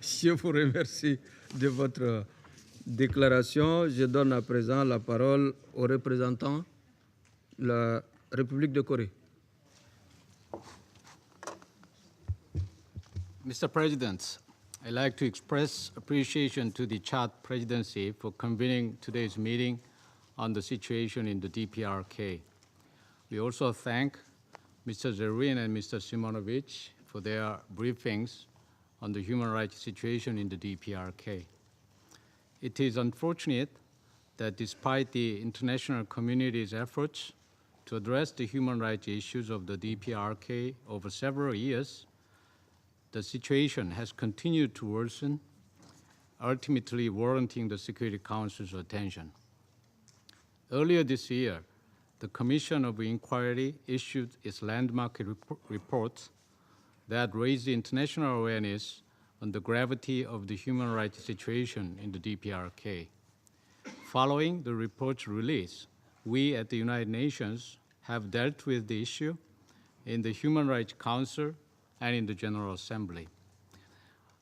Je vous remercie de votre déclaration. Je donne à présent la parole au représentant de la République de Corée. Mr. President, I'd like to express appreciation to the Chad presidency for convening today's meeting on the situation in the DPRK. We also thank Mr. Zerin and Mr. Simonovich for their briefings on the human rights situation in the DPRK. It is unfortunate that despite the international community's efforts to address the human rights issues of the DPRK over several years, the situation has continued to worsen, ultimately warranting the Security Council's attention. Earlier this year, the Commission of Inquiry issued its landmark report that raised international awareness on the gravity of the human rights situation in the DPRK. Following the report's release, we at the United Nations have dealt with the issue in the Human Rights Council and in the General Assembly.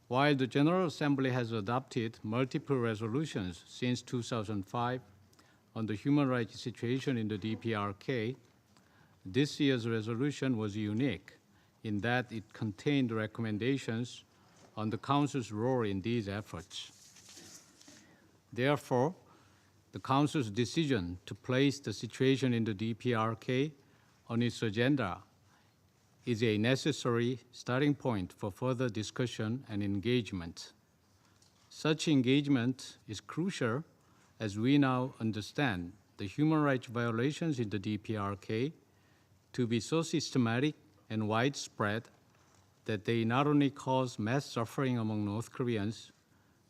While the General Assembly has adopted multiple resolutions since 2005 on the human rights situation in the DPRK, this year's resolution was unique in that it contained recommendations on the Council's role in these efforts. Therefore, the Council's decision to place the situation in the DPRK on its agenda is a necessary starting point for further discussion and engagement. Such engagement is crucial as we now understand the human rights violations in the DPRK to be so systematic and widespread that they not only cause mass suffering among North Koreans,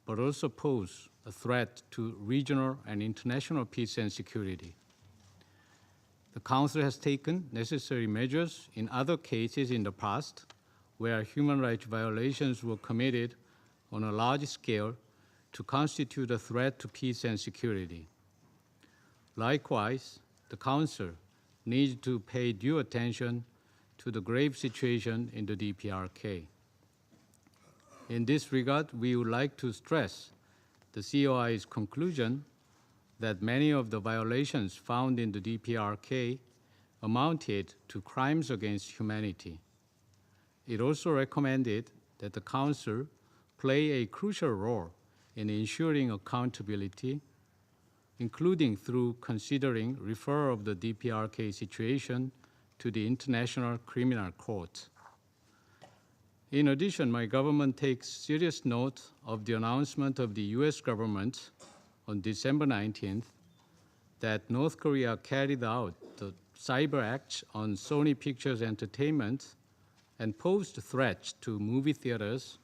but also pose a threat to regional and international peace and security. The Council has taken necessary measures in other cases in the past where human rights violations were committed on a large scale to constitute a threat to peace and security. Likewise, the Council needs to pay due attention to the grave situation in the DPRK. In this regard, we would like to stress the COI's conclusion that many of the violations found in the DPRK amounted to crimes against humanity. It also recommended that the Council play a crucial role in ensuring accountability, including through considering referral of the DPRK situation to the International Criminal Court. In addition, my government takes serious note of the announcement of the US government on December 19th that North Korea carried out the cyber acts on Sony Pictures Entertainment and posed threats to movie theaters,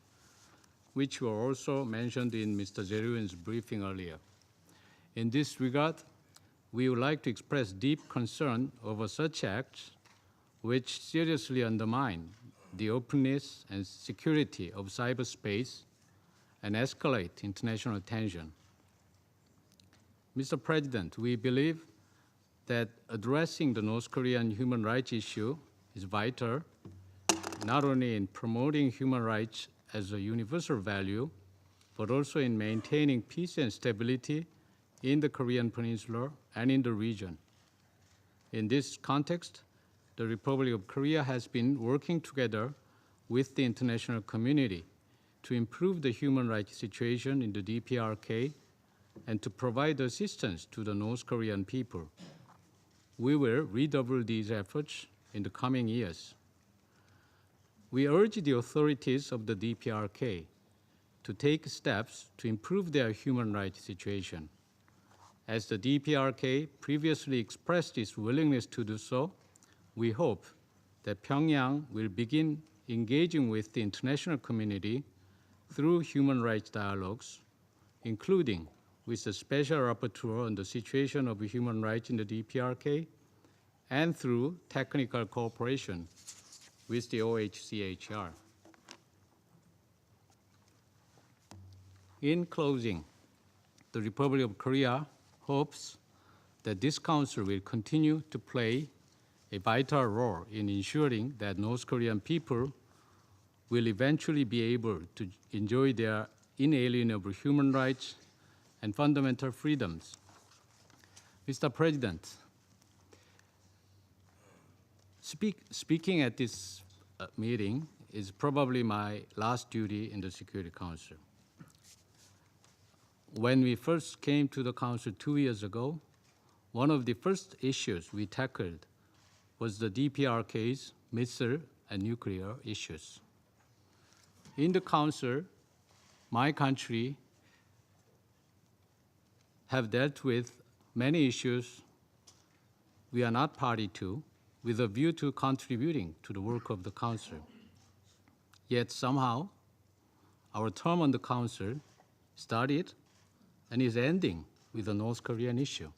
which were also mentioned in Mr. Zeruin's briefing earlier. In this regard, we would like to express deep concern over such acts which seriously undermine the openness and security of cyberspace and escalate international tension. Mr. President, we believe that addressing the North Korean human rights issue is vital, not only in promoting human rights as a universal value, but also in maintaining peace and stability in the Korean Peninsula and in the region. In this context, the Republic of Korea has been working together with the international community to improve the human rights situation in the DPRK and to provide assistance to the North Korean people. We will redouble these efforts in the coming years. We urge the authorities of the DPRK to take steps to improve their human rights situation. As the DPRK previously expressed its willingness to do so, we hope that Pyongyang will begin engaging with the international community through human rights dialogues, including with the special rapporteur on the situation of human rights in the DPRK, and through technical cooperation with the OHCHR. In closing, the Republic of Korea hopes that this Council will continue to play a vital role in ensuring that North Korean people will eventually be able to enjoy their inalienable human rights and fundamental freedoms. Mr. President, speaking at this meeting is probably my last duty in the Security Council. When we first came to the Council 2 years ago, one of the first issues we tackled was the DPRK's missile and nuclear issues. In the Council, my country have dealt with many issues we are not party to, with a view to contributing to the work of the Council. Yet somehow, our term on the Council started and is ending with the North Korean issue.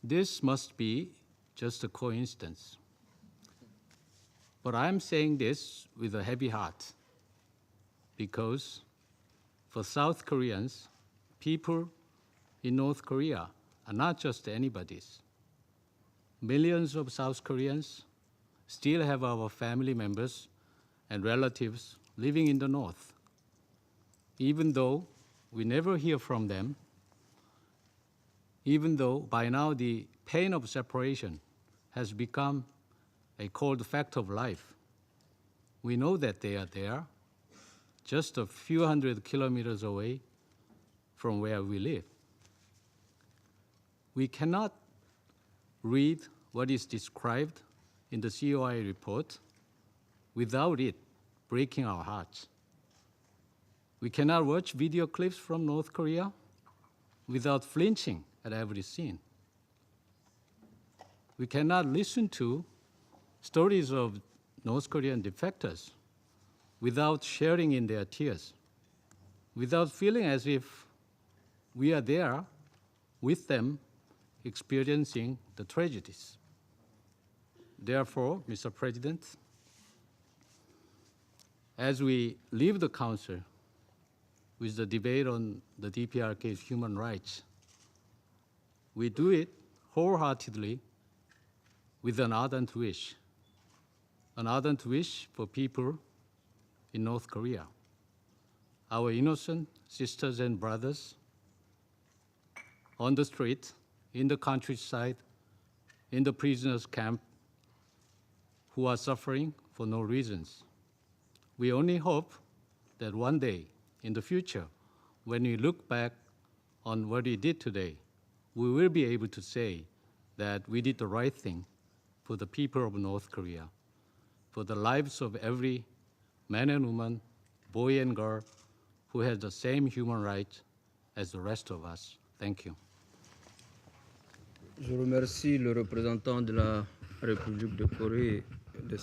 This must be just a coincidence. But I'm saying this with a heavy heart, because for South Koreans, people in North Korea are not just anybody's. Millions of South Koreans still have our family members and relatives living in the North. Even though we never hear from them, even though by now the pain of separation has become a cold fact of life, we know that they are there, just a few hundred kilometers away from where we live. We cannot read what is described in the COI report without it breaking our hearts. We cannot watch video clips from North Korea without flinching at every scene. We cannot listen to stories of North Korean defectors without sharing in their tears, without feeling as if we are there with them experiencing the tragedies. Therefore, Mr. President, as we leave the Council with the debate on the DPRK's human rights, we do it wholeheartedly with an ardent wish for people in North Korea, our innocent sisters and brothers on the street, in the countryside, in the prisoners' camp, who are suffering for no reasons. We only hope that one day in the future, when we look back on what we did today, we will be able to say that we did the right thing for the people of North Korea, for the lives of every man and woman, boy and girl, who has the same human rights as the rest of us. Thank you. Je remercie le représentant de la République de Corée de